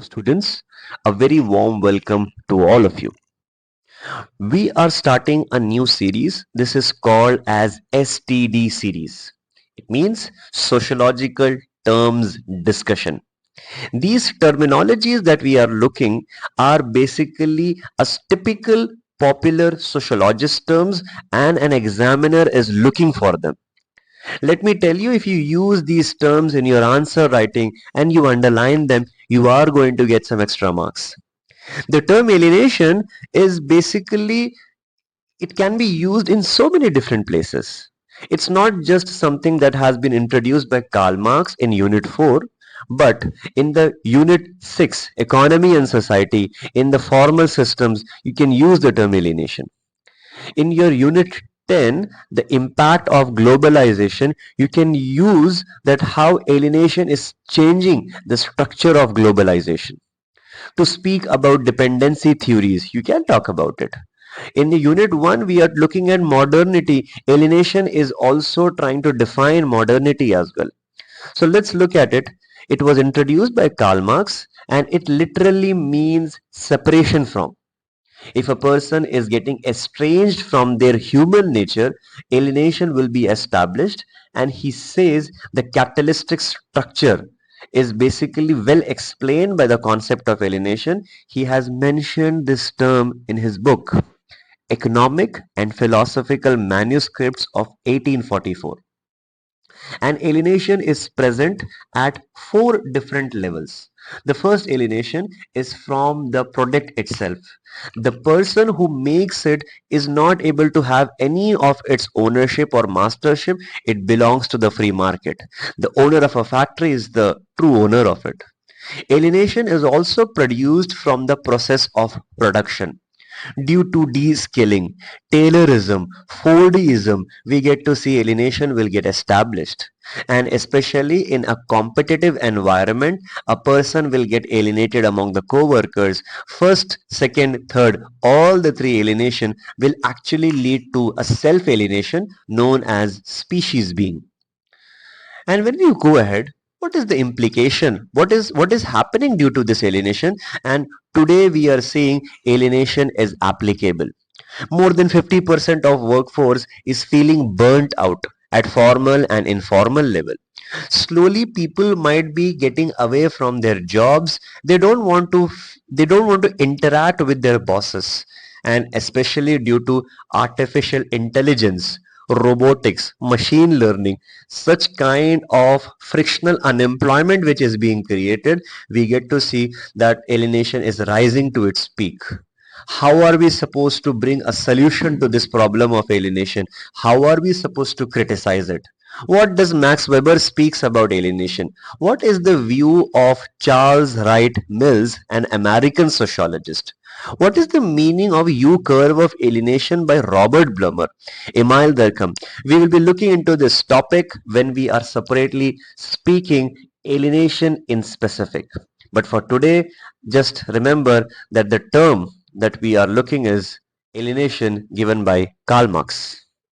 Students, a very warm welcome to all of you. We are starting a new series. This is called as STD Series. It means Sociological Terms Discussion. These terminologies that we are looking are basically a typical popular sociologist terms and an examiner is looking for them. Let me tell you, if you use these terms in your answer writing and you underline them, you are going to get some extra marks. The term alienation is basically, it can be used in so many different places. It's not just something that has been introduced by Karl Marx in Unit 4, but in the Unit 6, Economy and Society, in the formal systems, you can use the term alienation. In your Unit 10, the impact of globalization, you can use that how alienation is changing the structure of globalization. To speak about dependency theories, you can talk about it. In the Unit 1, we are looking at modernity. Alienation is also trying to define modernity as well. So let's look at it. It was introduced by Karl Marx and it literally means separation from. If a person is getting estranged from their human nature, alienation will be established, and he says the capitalistic structure is basically well explained by the concept of alienation. He has mentioned this term in his book, Economic and Philosophical Manuscripts of 1844. And alienation is present at four different levels. The first alienation is from the product itself. The person who makes it is not able to have any of its ownership or mastership. It belongs to the free market. The owner of a factory is the true owner of it. Alienation is also produced from the process of production. Due to descaling, Taylorism, Fordism, we get to see alienation will get established. And especially in a competitive environment, a person will get alienated among the co-workers. First, second, third, all the three alienation will actually lead to a self-alienation known as species being. And when we go ahead, what is the implication? What is happening due to this alienation? And today we are seeing alienation is applicable. More than 50% of workforce is feeling burnt out at formal and informal level. Slowly people might be getting away from their jobs. They don't want to interact with their bosses, and especially due to artificial intelligence, robotics, machine learning, such kind of frictional unemployment which is being created, we get to see that alienation is rising to its peak. How are we supposed to bring a solution to this problem of alienation? How are we supposed to criticize it? What does Max Weber speaks about alienation? What is the view of Charles Wright Mills, an American sociologist? What is the meaning of U-curve of alienation by Robert Blummer? Emile Durkheim. We will be looking into this topic when we are separately speaking alienation in specific. But for today, just remember that the term that we are looking is alienation given by Karl Marx.